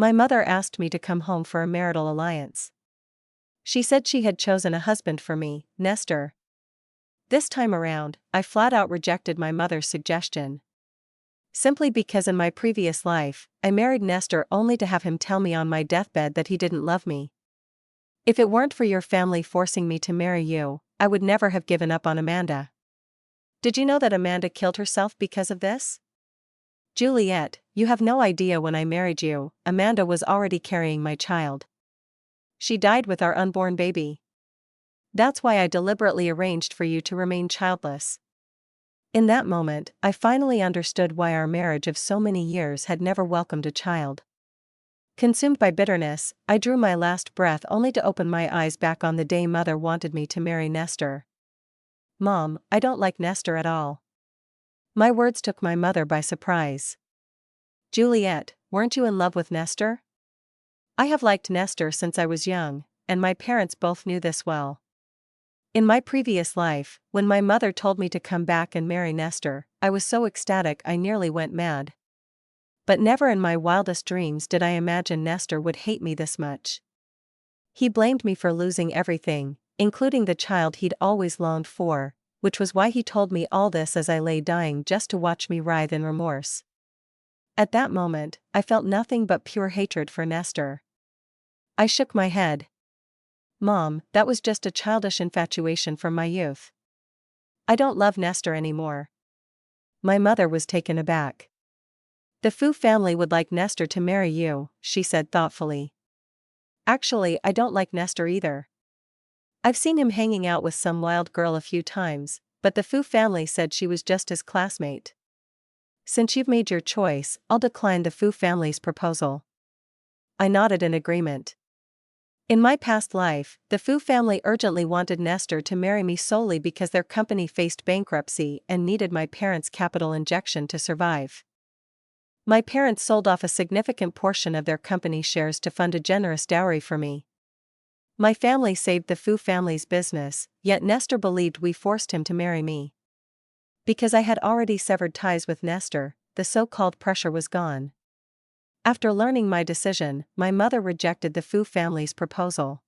My mother asked me to come home for a marital alliance. She said she had chosen a husband for me, Nestor. This time around, I flat out rejected my mother's suggestion. Simply because in my previous life, I married Nestor only to have him tell me on my deathbed that he didn't love me. If it weren't for your family forcing me to marry you, I would never have given up on Amanda. Did you know that Amanda killed herself because of this? Juliet, you have no idea when I married you, Amanda was already carrying my child. She died with our unborn baby. That's why I deliberately arranged for you to remain childless. In that moment, I finally understood why our marriage of so many years had never welcomed a child. Consumed by bitterness, I drew my last breath only to open my eyes back on the day Mother wanted me to marry Nestor. Mom, I don't like Nestor at all. My words took my mother by surprise. Juliet, weren't you in love with Nestor? I have liked Nestor since I was young, and my parents both knew this well. In my previous life, when my mother told me to come back and marry Nestor, I was so ecstatic I nearly went mad. But never in my wildest dreams did I imagine Nestor would hate me this much. He blamed me for losing everything, including the child he'd always longed for, which was why he told me all this as I lay dying just to watch me writhe in remorse. At that moment, I felt nothing but pure hatred for Nestor. I shook my head. Mom, that was just a childish infatuation from my youth. I don't love Nestor anymore. My mother was taken aback. The Fu family would like Nestor to marry you, she said thoughtfully. Actually, I don't like Nestor either. I've seen him hanging out with some wild girl a few times, but the Fu family said she was just his classmate. Since you've made your choice, I'll decline the Fu family's proposal. I nodded in agreement. In my past life, the Fu family urgently wanted Nestor to marry me solely because their company faced bankruptcy and needed my parents' capital injection to survive. My parents sold off a significant portion of their company shares to fund a generous dowry for me. My family saved the Fu family's business, yet Nestor believed we forced him to marry me. Because I had already severed ties with Nestor, the so-called pressure was gone. After learning my decision, my mother rejected the Fu family's proposal.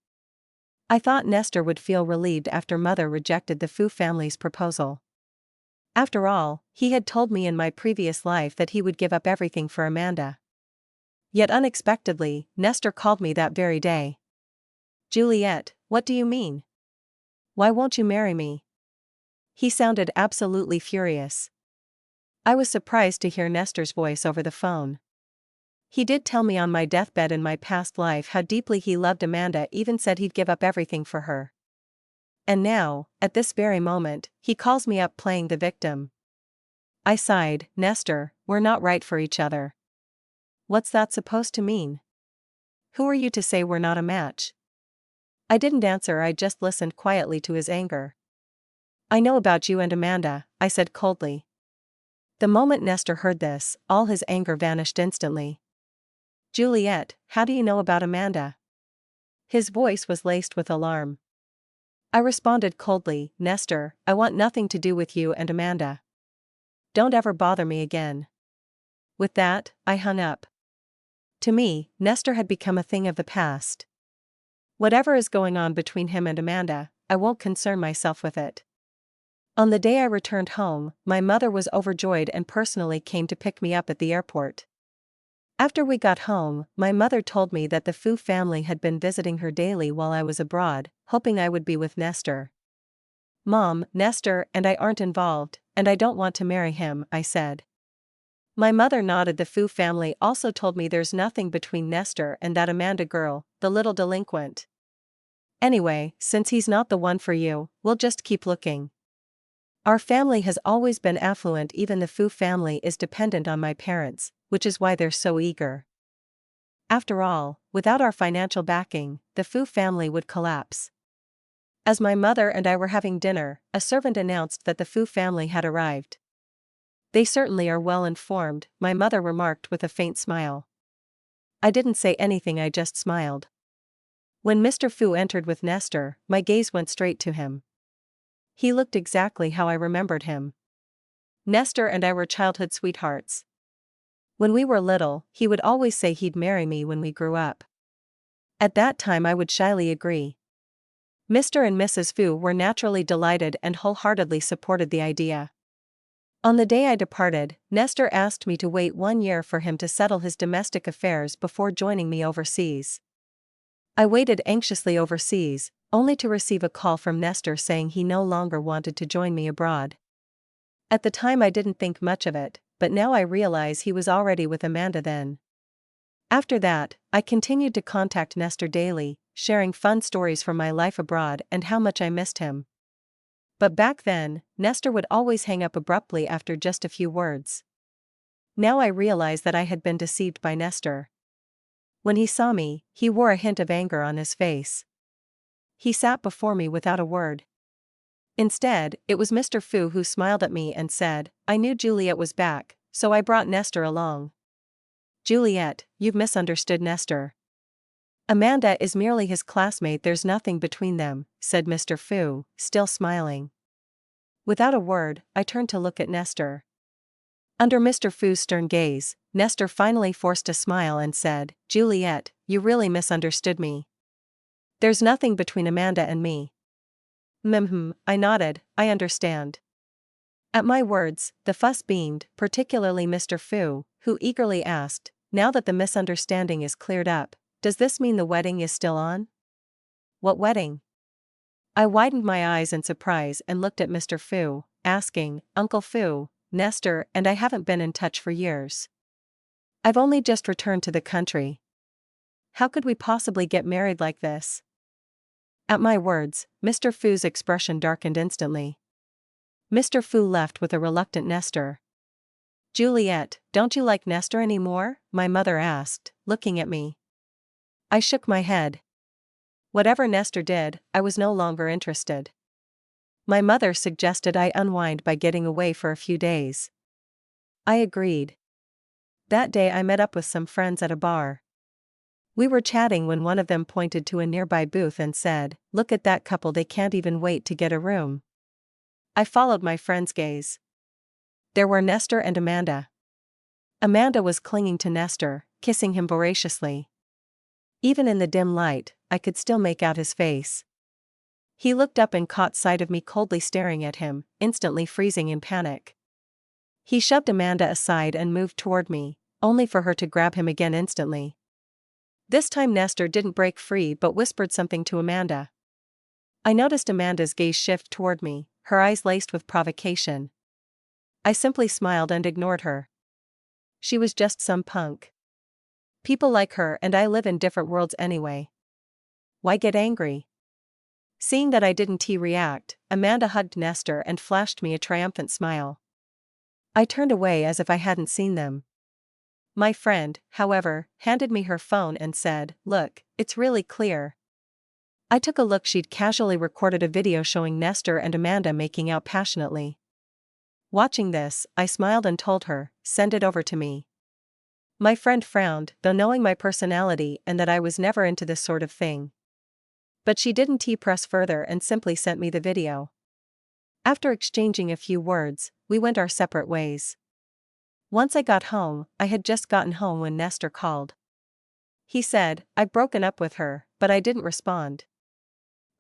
I thought Nestor would feel relieved after Mother rejected the Fu family's proposal. After all, he had told me in my previous life that he would give up everything for Amanda. Yet unexpectedly, Nestor called me that very day. Juliet, what do you mean? Why won't you marry me? He sounded absolutely furious. I was surprised to hear Nestor's voice over the phone. He did tell me on my deathbed in my past life how deeply he loved Amanda, even said he'd give up everything for her. And now, at this very moment, he calls me up playing the victim. I sighed. Nestor, we're not right for each other. What's that supposed to mean? Who are you to say we're not a match? I didn't answer, I just listened quietly to his anger. I know about you and Amanda, I said coldly. The moment Nestor heard this, all his anger vanished instantly. Juliet, how do you know about Amanda? His voice was laced with alarm. I responded coldly, Nestor, I want nothing to do with you and Amanda. Don't ever bother me again. With that, I hung up. To me, Nestor had become a thing of the past. Whatever is going on between him and Amanda, I won't concern myself with it. On the day I returned home, my mother was overjoyed and personally came to pick me up at the airport. After we got home, my mother told me that the Fu family had been visiting her daily while I was abroad, hoping I would be with Nestor. Mom, Nestor and I aren't involved, and I don't want to marry him, I said. My mother nodded. The Fu family also told me there's nothing between Nestor and that Amanda girl, the little delinquent. Anyway, since he's not the one for you, we'll just keep looking. Our family has always been affluent, even the Fu family is dependent on my parents, which is why they're so eager. After all, without our financial backing, the Fu family would collapse. As my mother and I were having dinner, a servant announced that the Fu family had arrived. They certainly are well informed, my mother remarked with a faint smile. I didn't say anything, I just smiled. When Mr. Fu entered with Nestor, my gaze went straight to him. He looked exactly how I remembered him. Nestor and I were childhood sweethearts. When we were little, he would always say he'd marry me when we grew up. At that time I would shyly agree. Mr. and Mrs. Fu were naturally delighted and wholeheartedly supported the idea. On the day I departed, Nestor asked me to wait 1 year for him to settle his domestic affairs before joining me overseas. I waited anxiously overseas, only to receive a call from Nestor saying he no longer wanted to join me abroad. At the time I didn't think much of it, but now I realize he was already with Amanda then. After that, I continued to contact Nestor daily, sharing fun stories from my life abroad and how much I missed him. But back then, Nestor would always hang up abruptly after just a few words. Now I realize that I had been deceived by Nestor. When he saw me, he wore a hint of anger on his face. He sat before me without a word. Instead, it was Mr. Fu who smiled at me and said, "I knew Juliet was back, so I brought Nestor along." "Juliet, you've misunderstood Nestor. Amanda is merely his classmate, there's nothing between them," said Mr. Fu, still smiling. Without a word, I turned to look at Nestor. Under Mr. Fu's stern gaze, Nestor finally forced a smile and said, "Juliet, you really misunderstood me. There's nothing between Amanda and me." I nodded, "I understand." At my words, the fuss beamed, particularly Mr. Fu, who eagerly asked, "Now that the misunderstanding is cleared up, does this mean the wedding is still on?" "What wedding?" I widened my eyes in surprise and looked at Mr. Fu, asking, "Uncle Fu, Nestor and I haven't been in touch for years. I've only just returned to the country. How could we possibly get married like this?" At my words, Mr. Fu's expression darkened instantly. Mr. Fu left with a reluctant Nestor. "Juliet, don't you like Nestor anymore?" my mother asked, looking at me. I shook my head. Whatever Nestor did, I was no longer interested. My mother suggested I unwind by getting away for a few days. I agreed. That day I met up with some friends at a bar. We were chatting when one of them pointed to a nearby booth and said, "Look at that couple, they can't even wait to get a room." I followed my friend's gaze. There were Nestor and Amanda. Amanda was clinging to Nestor, kissing him voraciously. Even in the dim light, I could still make out his face. He looked up and caught sight of me coldly staring at him, instantly freezing in panic. He shoved Amanda aside and moved toward me, only for her to grab him again instantly. This time Nestor didn't break free but whispered something to Amanda. I noticed Amanda's gaze shift toward me, her eyes laced with provocation. I simply smiled and ignored her. She was just some punk. People like her and I live in different worlds anyway. Why get angry? Seeing that I didn't react, Amanda hugged Nestor and flashed me a triumphant smile. I turned away as if I hadn't seen them. My friend, however, handed me her phone and said, "Look, it's really clear." I took a look. She'd casually recorded a video showing Nestor and Amanda making out passionately. Watching this, I smiled and told her, "Send it over to me." My friend frowned, though knowing my personality and that I was never into this sort of thing. But she didn't press further and simply sent me the video. After exchanging a few words, we went our separate ways. Once I got home, I had just gotten home when Nestor called. He said, "I've broken up with her," but I didn't respond.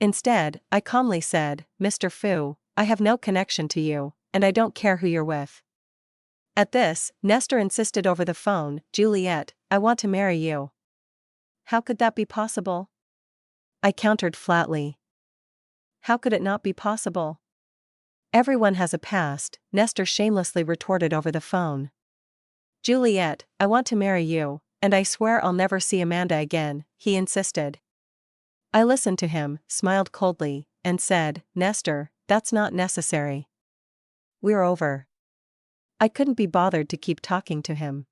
Instead, I calmly said, "Mr. Fu, I have no connection to you, and I don't care who you're with." At this, Nestor insisted over the phone, "Juliet, I want to marry you." "How could that be possible?" I countered flatly. "How could it not be possible?" "Everyone has a past," Nestor shamelessly retorted over the phone. "Juliet, I want to marry you, and I swear I'll never see Amanda again," he insisted. I listened to him, smiled coldly, and said, "Nestor, that's not necessary. We're over." I couldn't be bothered to keep talking to him.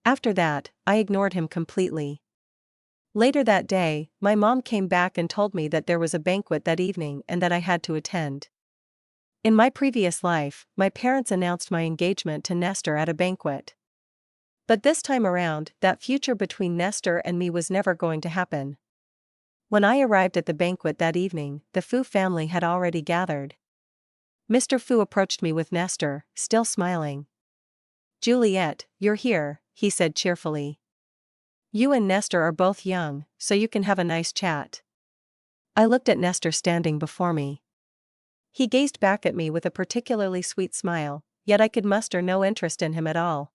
After that, I ignored him completely. Later that day, my mom came back and told me that there was a banquet that evening and that I had to attend. In my previous life, my parents announced my engagement to Nestor at a banquet. But this time around, that future between Nestor and me was never going to happen. When I arrived at the banquet that evening, the Fu family had already gathered. Mr. Fu approached me with Nestor, still smiling. Juliet, you're here, he said cheerfully. You and Nestor are both young, so you can have a nice chat. I looked at Nestor standing before me. He gazed back at me with a particularly sweet smile, yet I could muster no interest in him at all.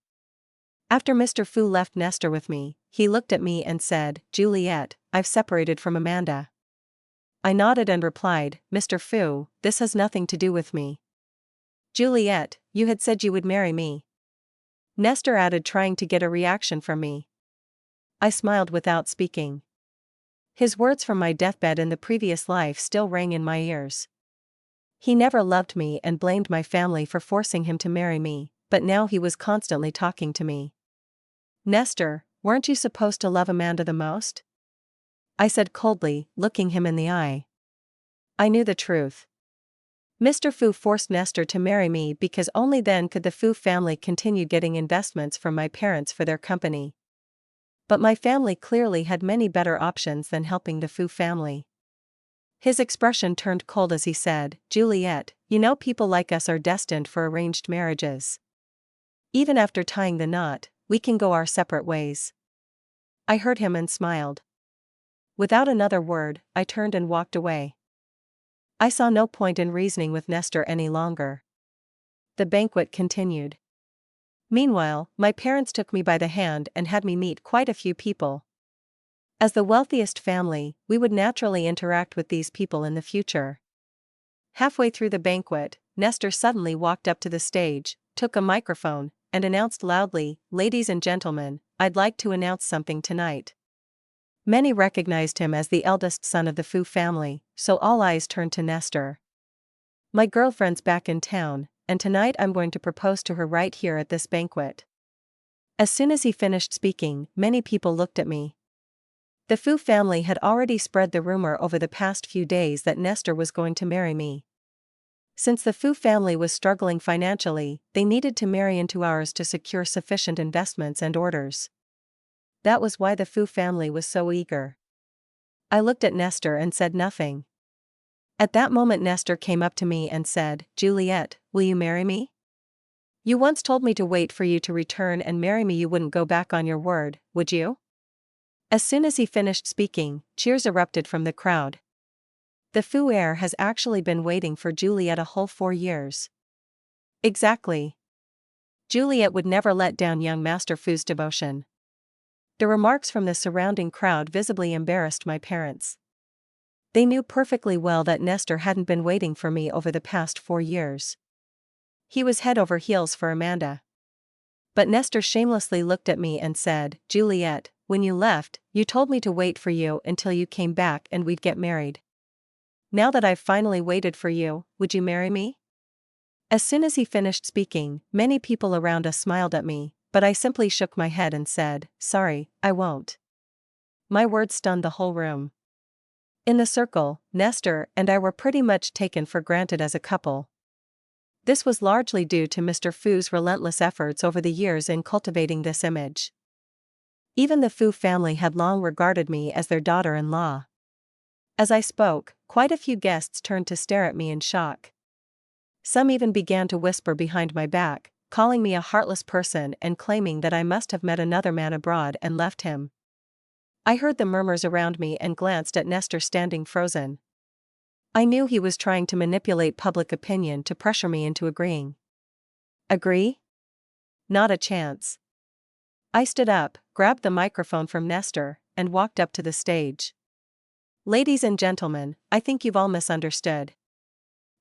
After Mr. Fu left Nestor with me, he looked at me and said, Juliet, I've separated from Amanda. I nodded and replied, Mr. Fu, this has nothing to do with me. Juliet, you had said you would marry me. Nestor added, trying to get a reaction from me. I smiled without speaking. His words from my deathbed in the previous life still rang in my ears. He never loved me and blamed my family for forcing him to marry me, but now he was constantly talking to me. Nestor, weren't you supposed to love Amanda the most? I said coldly, looking him in the eye. I knew the truth. Mr. Fu forced Nestor to marry me because only then could the Fu family continue getting investments from my parents for their company. But my family clearly had many better options than helping the Fu family. His expression turned cold as he said, Juliet, you know people like us are destined for arranged marriages. Even after tying the knot, we can go our separate ways. I heard him and smiled. Without another word, I turned and walked away. I saw no point in reasoning with Nestor any longer. The banquet continued. Meanwhile, my parents took me by the hand and had me meet quite a few people. As the wealthiest family, we would naturally interact with these people in the future. Halfway through the banquet, Nestor suddenly walked up to the stage, took a microphone, and announced loudly, Ladies and gentlemen, I'd like to announce something tonight. Many recognized him as the eldest son of the Fu family, so all eyes turned to Nestor. My girlfriend's back in town, and tonight I'm going to propose to her right here at this banquet. As soon as he finished speaking, many people looked at me. The Fu family had already spread the rumor over the past few days that Nestor was going to marry me. Since the Fu family was struggling financially, they needed to marry into ours to secure sufficient investments and orders. That was why the Fu family was so eager. I looked at Nestor and said nothing. At that moment Nestor came up to me and said, Juliet, will you marry me? You once told me to wait for you to return and marry me. You wouldn't go back on your word, would you? As soon as he finished speaking, cheers erupted from the crowd. The Fu heir has actually been waiting for Juliet a whole 4 years. Exactly. Juliet would never let down young Master Fu's devotion. The remarks from the surrounding crowd visibly embarrassed my parents. They knew perfectly well that Nestor hadn't been waiting for me over the past 4 years. He was head over heels for Amanda. But Nestor shamelessly looked at me and said, Juliet, when you left, you told me to wait for you until you came back and we'd get married. Now that I've finally waited for you, would you marry me? As soon as he finished speaking, many people around us smiled at me, but I simply shook my head and said, Sorry, I won't. My words stunned the whole room. In the circle, Nestor and I were pretty much taken for granted as a couple. This was largely due to Mr. Fu's relentless efforts over the years in cultivating this image. Even the Fu family had long regarded me as their daughter-in-law. As I spoke, quite a few guests turned to stare at me in shock. Some even began to whisper behind my back, calling me a heartless person and claiming that I must have met another man abroad and left him. I heard the murmurs around me and glanced at Nestor standing frozen. I knew he was trying to manipulate public opinion to pressure me into agreeing. Agree? Not a chance. I stood up, grabbed the microphone from Nestor, and walked up to the stage. Ladies and gentlemen, I think you've all misunderstood.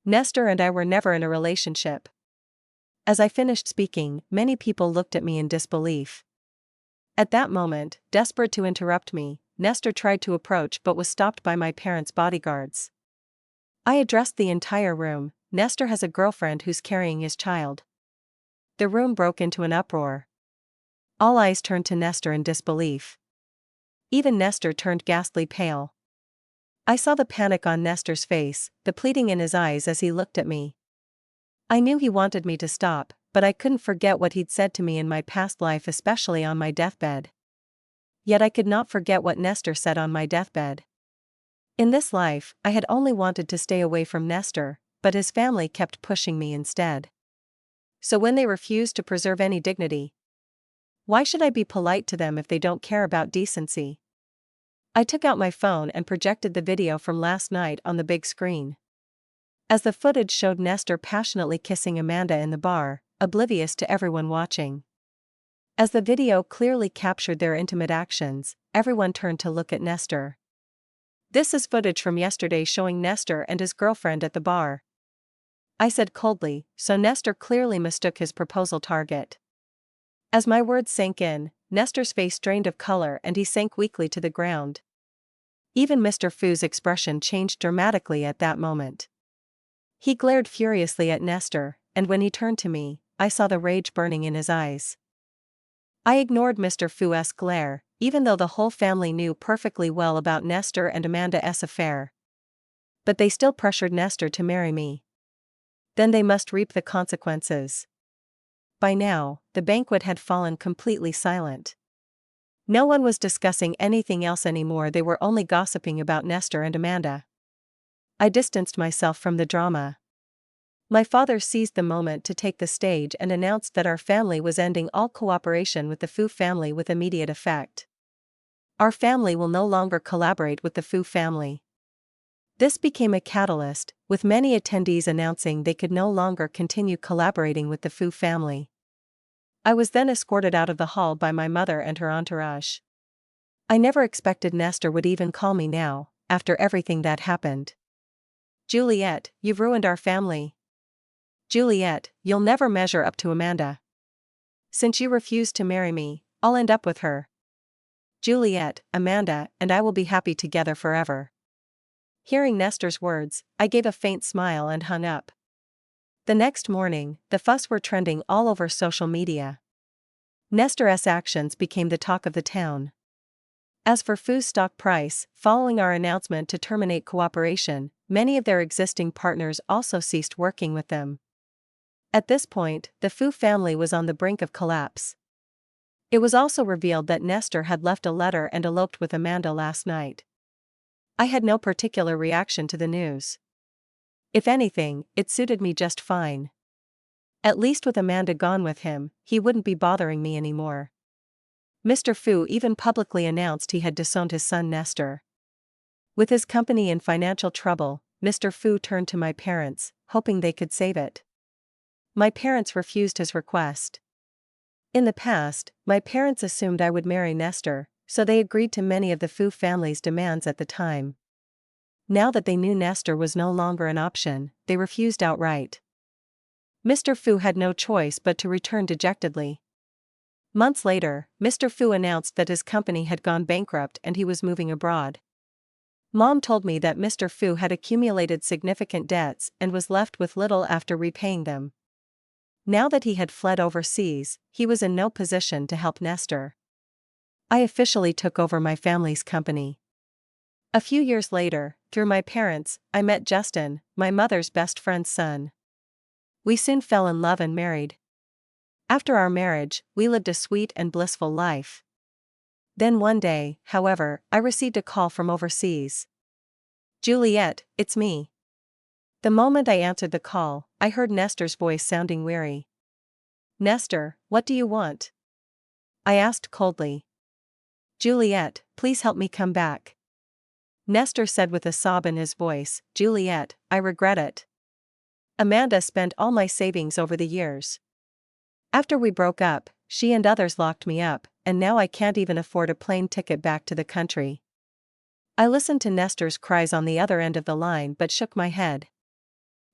Nestor and I were never in a relationship. As I finished speaking, many people looked at me in disbelief. At that moment, desperate to interrupt me, Nestor tried to approach but was stopped by my parents' bodyguards. I addressed the entire room, Nestor has a girlfriend who's carrying his child. The room broke into an uproar. All eyes turned to Nestor in disbelief. Even Nestor turned ghastly pale. I saw the panic on Nestor's face, the pleading in his eyes as he looked at me. I knew he wanted me to stop, but I couldn't forget what he'd said to me in my past life, especially on my deathbed. Yet I could not forget what Nestor said on my deathbed. In this life, I had only wanted to stay away from Nestor, but his family kept pushing me instead. So when they refuse to preserve any dignity, why should I be polite to them if they don't care about decency? I took out my phone and projected the video from last night on the big screen. As the footage showed Nestor passionately kissing Amanda in the bar, oblivious to everyone watching. As the video clearly captured their intimate actions, everyone turned to look at Nestor. This is footage from yesterday showing Nestor and his girlfriend at the bar, I said coldly, so Nestor clearly mistook his proposal target. As my words sank in, Nestor's face drained of color and he sank weakly to the ground. Even Mr. Fu's expression changed dramatically at that moment. He glared furiously at Nestor, and when he turned to me, I saw the rage burning in his eyes. I ignored Mr. Fu's glare, even though the whole family knew perfectly well about Nestor and Amanda's affair. But they still pressured Nestor to marry me. Then they must reap the consequences. By now, the banquet had fallen completely silent. No one was discussing anything else anymore, they were only gossiping about Nestor and Amanda. I distanced myself from the drama. My father seized the moment to take the stage and announced that our family was ending all cooperation with the Fu family with immediate effect. Our family will no longer collaborate with the Fu family. This became a catalyst, with many attendees announcing they could no longer continue collaborating with the Fu family. I was then escorted out of the hall by my mother and her entourage. I never expected Nestor would even call me now, after everything that happened. Juliet, you've ruined our family. Juliet, you'll never measure up to Amanda. Since you refused to marry me, I'll end up with her. Juliet, Amanda, and I will be happy together forever. Hearing Nestor's words, I gave a faint smile and hung up. The next morning, the fuss were trending all over social media. Nestor's actions became the talk of the town. As for Fu's stock price, following our announcement to terminate cooperation, many of their existing partners also ceased working with them. At this point, the Fu family was on the brink of collapse. It was also revealed that Nestor had left a letter and eloped with Amanda last night. I had no particular reaction to the news. If anything, it suited me just fine. At least with Amanda gone with him, he wouldn't be bothering me anymore. Mr. Fu even publicly announced he had disowned his son Nestor. With his company in financial trouble, Mr. Fu turned to my parents, hoping they could save it. My parents refused his request. In the past, my parents assumed I would marry Nestor, so they agreed to many of the Fu family's demands at the time. Now that they knew Nestor was no longer an option, they refused outright. Mr. Fu had no choice but to return dejectedly. Months later, Mr. Fu announced that his company had gone bankrupt and he was moving abroad. Mom told me that Mr. Fu had accumulated significant debts and was left with little after repaying them. Now that he had fled overseas, he was in no position to help Nestor. I officially took over my family's company. A few years later, through my parents, I met Justin, my mother's best friend's son. We soon fell in love and married. After our marriage, we lived a sweet and blissful life. Then one day, however, I received a call from overseas. Juliet, it's me. The moment I answered the call, I heard Nestor's voice sounding weary. Nestor, what do you want? I asked coldly. Juliet, please help me come back. Nestor said with a sob in his voice, Juliet, I regret it. Amanda spent all my savings over the years. After we broke up, she and others locked me up, and now I can't even afford a plane ticket back to the country. I listened to Nestor's cries on the other end of the line but shook my head.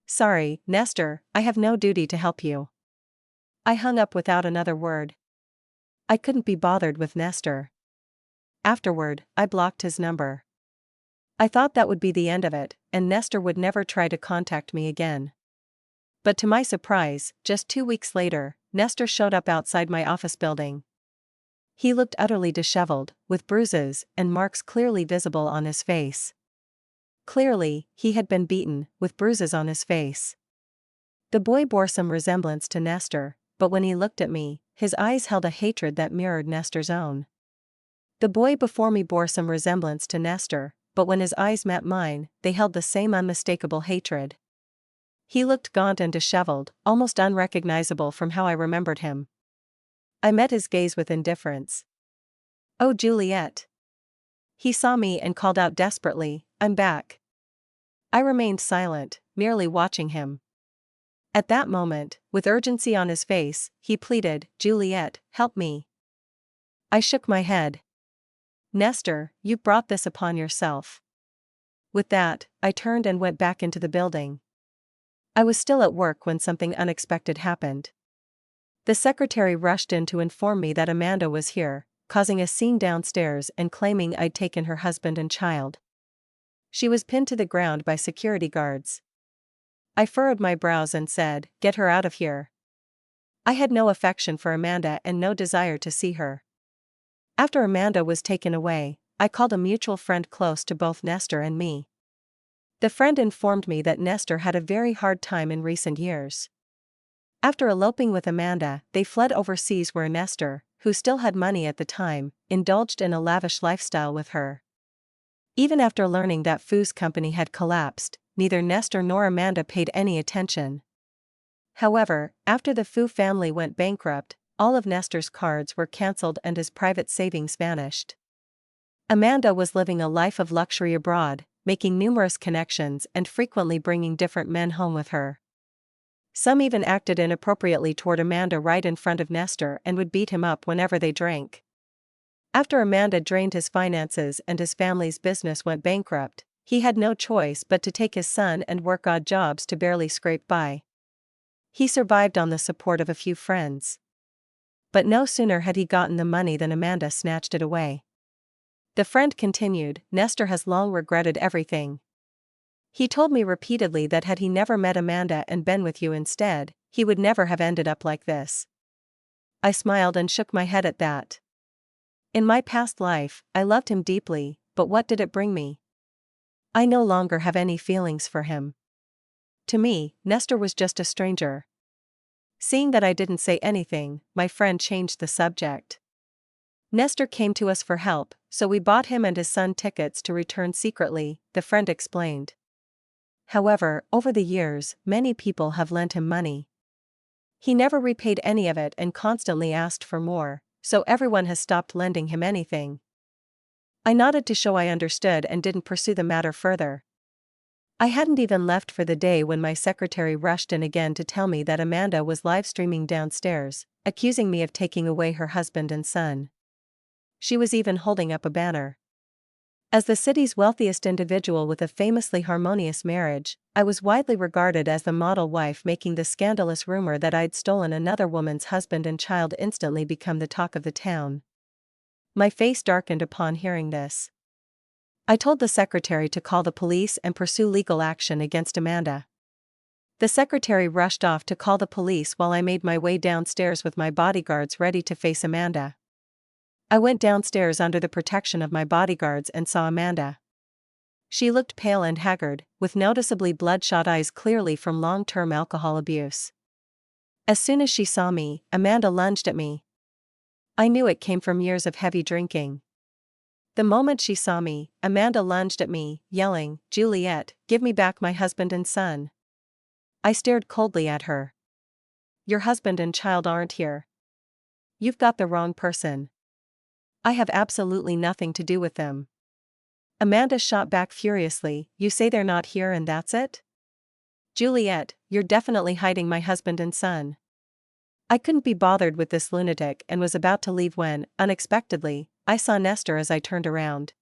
Sorry, Nestor, I have no duty to help you. I hung up without another word. I couldn't be bothered with Nestor. Afterward, I blocked his number. I thought that would be the end of it, and Nestor would never try to contact me again. But to my surprise, just 2 weeks later, Nestor showed up outside my office building. He looked utterly disheveled, with bruises and marks clearly visible on his face. Clearly, he had been beaten, with bruises on his face. The boy bore some resemblance to Nestor, but when he looked at me, his eyes held a hatred that mirrored Nestor's own. The boy before me bore some resemblance to Nestor, but when his eyes met mine, they held the same unmistakable hatred. He looked gaunt and disheveled, almost unrecognizable from how I remembered him. I met his gaze with indifference. "Oh, Juliet." He saw me and called out desperately, "I'm back." I remained silent, merely watching him. At that moment, with urgency on his face, he pleaded, "Juliet, help me." I shook my head. "Nestor, you brought this upon yourself." With that, I turned and went back into the building. I was still at work when something unexpected happened. The secretary rushed in to inform me that Amanda was here, causing a scene downstairs and claiming I'd taken her husband and child. She was pinned to the ground by security guards. I furrowed my brows and said, "Get her out of here." I had no affection for Amanda and no desire to see her. After Amanda was taken away, I called a mutual friend close to both Nestor and me. The friend informed me that Nestor had a very hard time in recent years. After eloping with Amanda, they fled overseas where Nestor, who still had money at the time, indulged in a lavish lifestyle with her. Even after learning that Foo's company had collapsed, neither Nestor nor Amanda paid any attention. However, after the Foo family went bankrupt, all of Nestor's cards were cancelled and his private savings vanished. Amanda was living a life of luxury abroad, making numerous connections and frequently bringing different men home with her. Some even acted inappropriately toward Amanda right in front of Nestor and would beat him up whenever they drank. After Amanda drained his finances and his family's business went bankrupt, he had no choice but to take his son and work odd jobs to barely scrape by. He survived on the support of a few friends. But no sooner had he gotten the money than Amanda snatched it away. The friend continued, "Nestor has long regretted everything. He told me repeatedly that had he never met Amanda and been with you instead, he would never have ended up like this." I smiled and shook my head at that. In my past life, I loved him deeply, but what did it bring me? I no longer have any feelings for him. To me, Nestor was just a stranger. Seeing that I didn't say anything, my friend changed the subject. "Nestor came to us for help, so we bought him and his son tickets to return secretly," the friend explained. "However, over the years, many people have lent him money. He never repaid any of it and constantly asked for more, so everyone has stopped lending him anything." I nodded to show I understood and didn't pursue the matter further. I hadn't even left for the day when my secretary rushed in again to tell me that Amanda was live streaming downstairs, accusing me of taking away her husband and son. She was even holding up a banner. As the city's wealthiest individual with a famously harmonious marriage, I was widely regarded as the model wife, making the scandalous rumor that I'd stolen another woman's husband and child instantly become the talk of the town. My face darkened upon hearing this. I told the secretary to call the police and pursue legal action against Amanda. The secretary rushed off to call the police while I made my way downstairs with my bodyguards ready to face Amanda. I went downstairs under the protection of my bodyguards and saw Amanda. She looked pale and haggard, with noticeably bloodshot eyes, clearly from long-term alcohol abuse. As soon as she saw me, Amanda lunged at me. I knew it came from years of heavy drinking. The moment she saw me, Amanda lunged at me, yelling, "Juliet, give me back my husband and son." I stared coldly at her. "Your husband and child aren't here. You've got the wrong person. I have absolutely nothing to do with them." Amanda shot back furiously, "You say they're not here and that's it? Juliet, you're definitely hiding my husband and son." I couldn't be bothered with this lunatic and was about to leave when, unexpectedly, I saw Nestor as I turned around.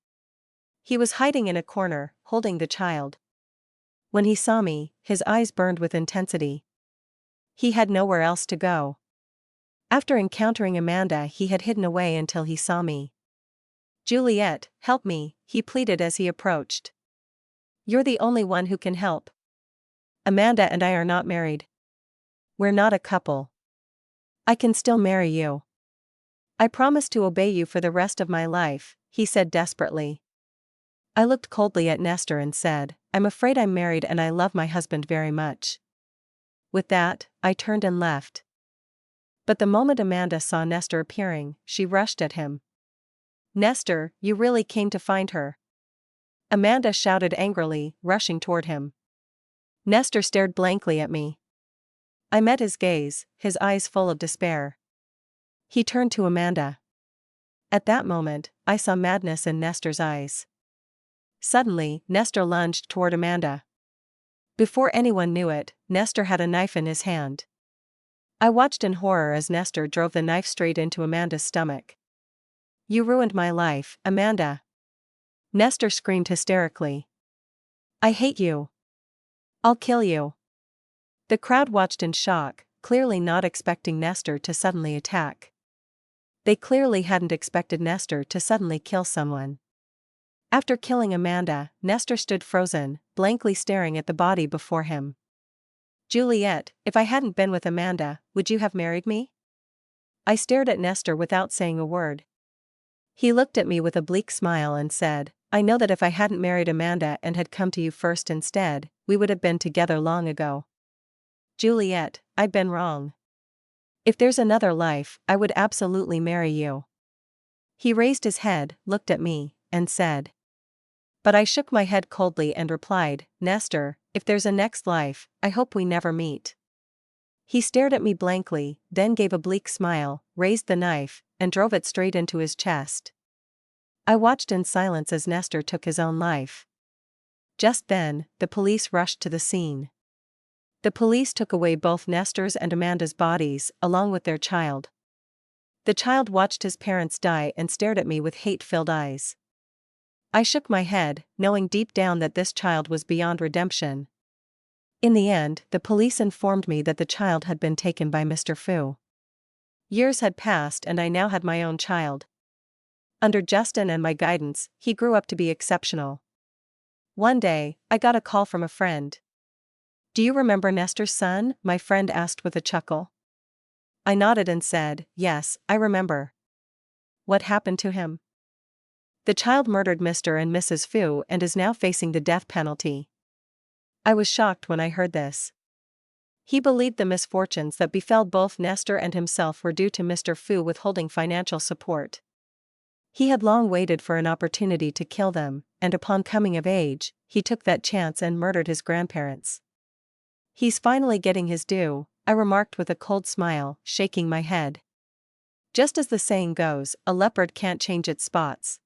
He was hiding in a corner, holding the child. When he saw me, his eyes burned with intensity. He had nowhere else to go. After encountering Amanda, he had hidden away until he saw me. "Juliet, help me," he pleaded as he approached. "You're the only one who can help. Amanda and I are not married. We're not a couple. I can still marry you. I promise to obey you for the rest of my life," he said desperately. I looked coldly at Nestor and said, "I'm afraid I'm married and I love my husband very much." With that, I turned and left. But the moment Amanda saw Nestor appearing, she rushed at him. "Nestor, you really came to find her?" Amanda shouted angrily, rushing toward him. Nestor stared blankly at me. I met his gaze, his eyes full of despair. He turned to Amanda. At that moment, I saw madness in Nestor's eyes. Suddenly, Nestor lunged toward Amanda. Before anyone knew it, Nestor had a knife in his hand. I watched in horror as Nestor drove the knife straight into Amanda's stomach. "You ruined my life, Amanda!" Nestor screamed hysterically. "I hate you. I'll kill you." The crowd watched in shock, clearly not expecting Nestor to suddenly attack. They clearly hadn't expected Nestor to suddenly kill someone. After killing Amanda, Nestor stood frozen, blankly staring at the body before him. "Juliet, if I hadn't been with Amanda, would you have married me?" I stared at Nestor without saying a word. He looked at me with a bleak smile and said, "I know that if I hadn't married Amanda and had come to you first instead, we would have been together long ago. Juliet, I've been wrong. If there's another life, I would absolutely marry you." He raised his head, looked at me, and said. But I shook my head coldly and replied, "Nestor, if there's a next life, I hope we never meet." He stared at me blankly, then gave a bleak smile, raised the knife, and drove it straight into his chest. I watched in silence as Nestor took his own life. Just then, the police rushed to the scene. The police took away both Nestor's and Amanda's bodies, along with their child. The child watched his parents die and stared at me with hate-filled eyes. I shook my head, knowing deep down that this child was beyond redemption. In the end, the police informed me that the child had been taken by Mr. Fu. Years had passed and I now had my own child. Under Justin and my guidance, he grew up to be exceptional. One day, I got a call from a friend. "Do you remember Nestor's son?" my friend asked with a chuckle. I nodded and said, "Yes, I remember." "What happened to him?" "The child murdered Mr. and Mrs. Fu and is now facing the death penalty." I was shocked when I heard this. He believed the misfortunes that befell both Nestor and himself were due to Mr. Fu withholding financial support. He had long waited for an opportunity to kill them, and upon coming of age, he took that chance and murdered his grandparents. "He's finally getting his due," I remarked with a cold smile, shaking my head. Just as the saying goes, a leopard can't change its spots.